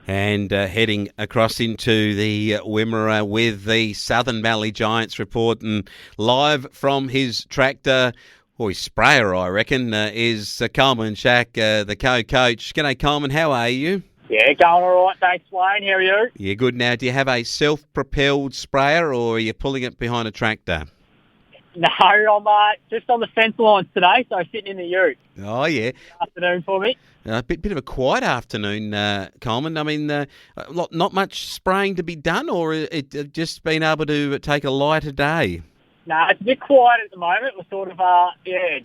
And heading across into the Wimmera with the Southern Mallee Giants reporting live from his tractor, or his sprayer, I reckon, is Coleman Schache, the co-coach. G'day, Coleman. How are you? Yeah, going all right. Thanks, Wayne. How are you? Yeah, good. Now, do you have a self-propelled sprayer, or are you pulling it behind a tractor? No, I'm just on the fence lines today, so sitting in the ute. Oh, yeah. Good afternoon for me. A bit of a quiet afternoon, Coleman. I mean, not much spraying to be done, or it just been able to take a lighter day? No, it's a bit quiet at the moment. We're sort of,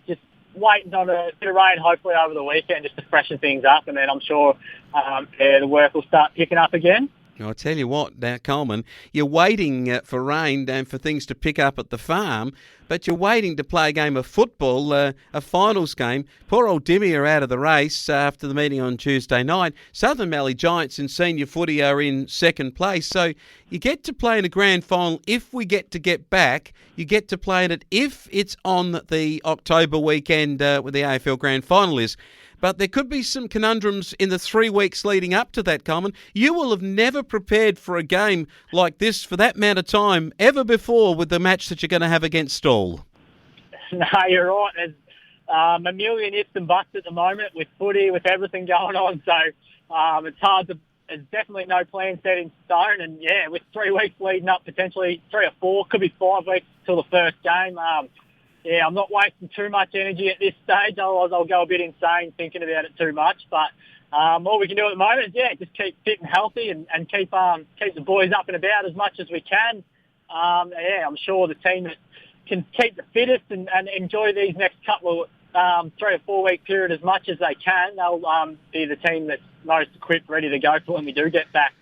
just waiting on a bit of rain, hopefully over the weekend, just to freshen things up, and then I'm sure the work will start picking up again. I'll tell you what, now, Coleman, you're waiting for rain and for things to pick up at the farm, but you're waiting to play a game of football, a finals game. Poor old Dimmy are out of the race after the meeting on Tuesday night. Southern Mallee Giants in senior footy are in second place, so you get to play in a grand final. If we get back, you get to play in it if it's on the October weekend with the AFL grand final is. But there could be some conundrums in the 3 weeks leading up to that, Coleman. You will have never prepared for a game like this for that amount of time ever before with the match that you're going to have against Stall. No, you're right. There's a million ifs and buts at the moment with footy, with everything going on. So it's hard to. There's definitely no plan set in stone. And yeah, with 3 weeks leading up, potentially 3 or 4, could be 5 weeks till the first game. Yeah, I'm not wasting too much energy at this stage, otherwise I'll go a bit insane thinking about it too much. But all we can do at the moment is, just keep fit and healthy and keep the boys up and about as much as we can. I'm sure the team that can keep the fittest and enjoy these next couple of 3 or 4 week period as much as they can, they'll be the team that's most equipped, ready to go for when we do get back.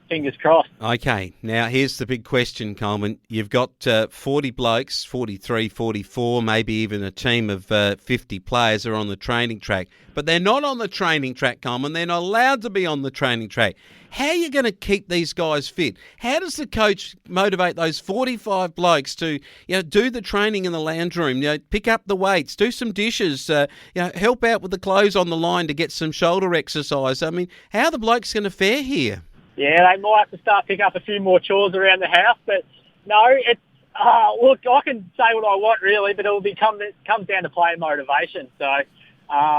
Fingers crossed. Okay, now here's the big question, Coleman. You've got 40 blokes, 43, 44, maybe even a team of 50 players are on the training track. But they're not on the training track, Coleman. They're not allowed to be on the training track. How are you going to keep these guys fit? How does the coach motivate those 45 blokes to do the training in the lounge room, pick up the weights, do some dishes, help out with the clothes on the line to get some shoulder exercise? I mean, how are the blokes going to fare here? Yeah, they might have to start picking up a few more chores around the house, but no, it's look, I can say what I want really, but it comes down to player motivation. So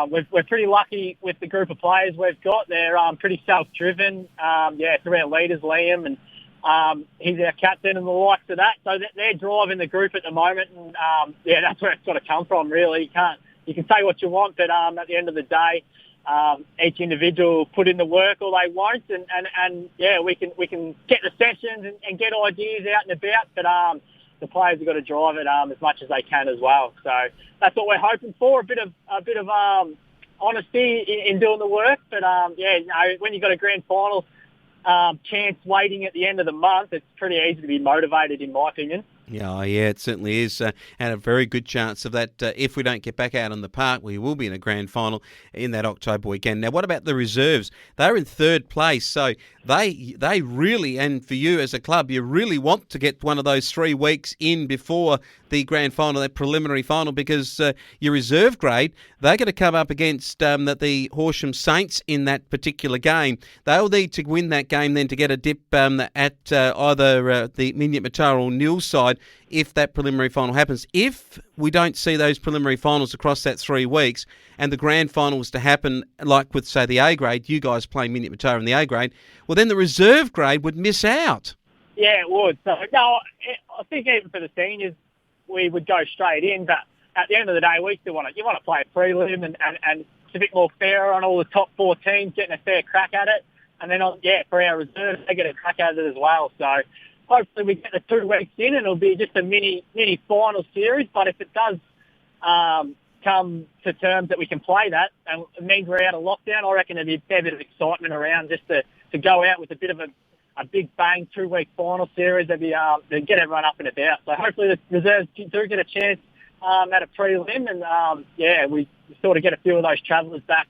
we're pretty lucky with the group of players we've got. They're pretty self-driven. Through our leaders, Liam, and he's our captain and the likes of that. So they're driving the group at the moment, and that's where it's got to come from. Really, you can say what you want, but at the end of the day, each individual put in the work or they won't, and we can get the sessions and get ideas out and about, but the players have got to drive it as much as they can as well. So that's what we're hoping for, a bit of honesty in doing the work, but when you've got a grand final chance waiting at the end of the month, it's pretty easy to be motivated, in my opinion. Yeah, it certainly is. And a very good chance of that. If we don't get back out on the park, we will be in a grand final in that October weekend. Now, what about the reserves? They're in third place, so they really, and for you as a club, you really want to get one of those 3 weeks in before the grand final, that preliminary final, because your reserve grade, they're going to come up against the Horsham Saints in that particular game. They'll need to win that game then to get a dip at either the Minyat Matara or Nil side if that preliminary final happens. If we don't see those preliminary finals across that 3 weeks and the grand final was to happen like with, say, the A grade, you guys playing Minyat Matara in the A grade, well, then the reserve grade would miss out. Yeah, it would. So, no, I think even for the seniors, we would go straight in, but at the end of the day, we still want to play a prelim and it's a bit more fair on all the top 4 teams getting a fair crack at it. And then, for our reserves, they get a crack at it as well. So hopefully we get the 2 weeks in and it'll be just a mini final series. But if it does come to terms that we can play that, and it means we're out of lockdown, I reckon there'll be a fair bit of excitement around just to go out with a bit of a big bang 2 week final series. They'll get everyone up and about. So hopefully the reserves do get a chance at a prelim, and we sort of get a few of those travellers back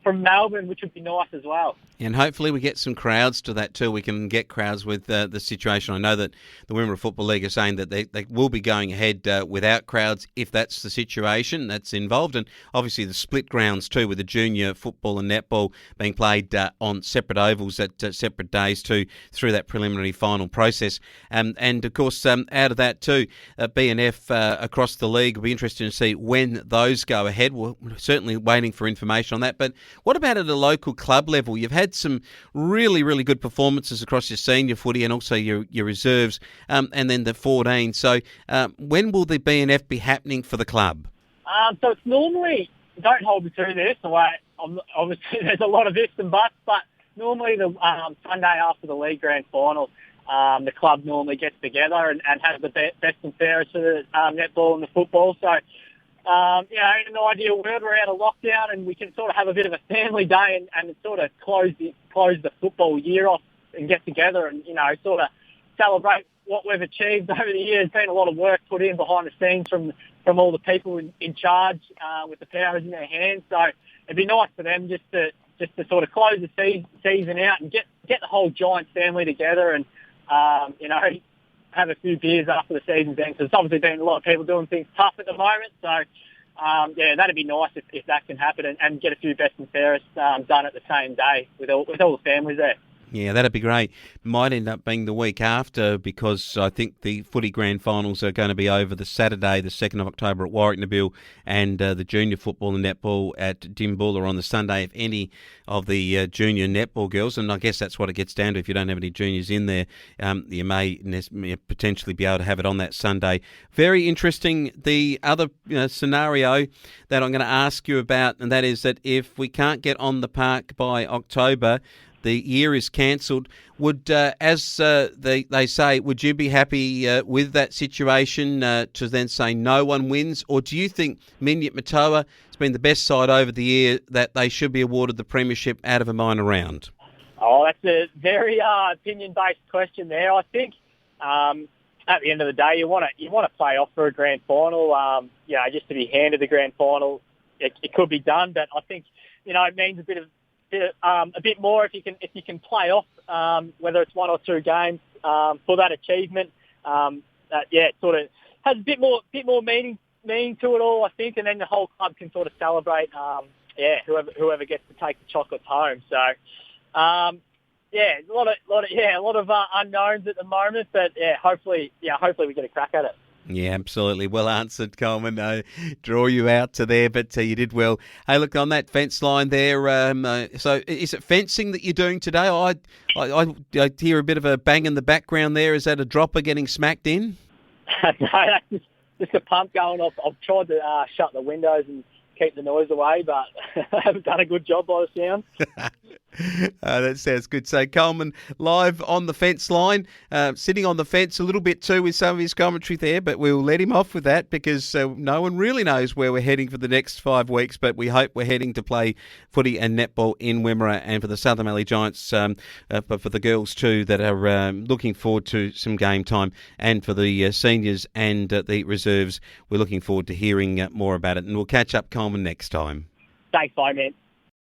from Melbourne, which would be nice as well. And hopefully we get some crowds to that too. We can get crowds with the situation. I know that the Wimmera Football League are saying that they will be going ahead without crowds if that's the situation that's involved. And obviously the split grounds too, with the junior football and netball being played on separate ovals at separate days too through that preliminary final process. And of course, out of that too, B&F across the league will be interested to see when those go ahead. We're certainly waiting for information on that. But what about at a local club level? You've had some really, really good performances across your senior footy and also your reserves, and then the 14. So when will the B&F be happening for the club? So it's normally, don't hold me to this, obviously there's a lot of ifs and buts, but normally the Sunday after the league grand final, the club normally gets together and has the best and fairest for the netball and the football. So in an ideal world, we're out of lockdown and we can sort of have a bit of a family day and sort of close the football year off and get together and, sort of celebrate what we've achieved over the years. There's been a lot of work put in behind the scenes from all the people in charge with the powers in their hands. So it'd be nice for them just to sort of close the season out and get the whole Giants family together and, have a few beers after the season's end. So there's obviously been a lot of people doing things tough at the moment. So, that'd be nice if that can happen and get a few best and fairest done at the same day with all the families there. Yeah, that'd be great. Might end up being the week after because I think the footy grand finals are going to be over the Saturday, the 2nd of October at Warwick Nabil, and the junior football and netball at Dimboola on the Sunday, if any of the junior netball girls, and I guess that's what it gets down to. If you don't have any juniors in there, you may potentially be able to have it on that Sunday. Very interesting. The other scenario that I'm going to ask you about, and that is that if we can't get on the park by October, the year is cancelled. Would, as they say, would you be happy with that situation to then say no one wins? Or do you think Minyip Matoa has been the best side over the year that they should be awarded the premiership out of a minor round? Oh, that's a very opinion-based question there. I think at the end of the day, you want to play off for a grand final. Just to be handed the grand final, it could be done, but I think it means a bit more if you can play off, whether it's one or two games for that achievement. It sort of has a bit more meaning to it all, I think, and then the whole club can sort of celebrate. Whoever gets to take the chocolates home. So, a lot of unknowns at the moment, but hopefully we get a crack at it. Yeah, absolutely. Well answered, Coleman. Draw you out to there, but you did well. Hey, look, on that fence line there, so is it fencing that you're doing today? I hear a bit of a bang in the background there. Is that a dropper getting smacked in? No, that's just a pump going off. I've tried to shut the windows and keep the noise away, but I haven't done a good job by the sound. That sounds good. So Coleman live on the fence line, sitting on the fence a little bit too with some of his commentary there, but we'll let him off with that because no one really knows where we're heading for the next 5 weeks, but we hope we're heading to play footy and netball in Wimmera, and for the Southern Mallee Giants, but for the girls too that are looking forward to some game time, and for the seniors and the reserves, we're looking forward to hearing more about it, and we'll catch up, Coleman, next time. Thanks, bye, man.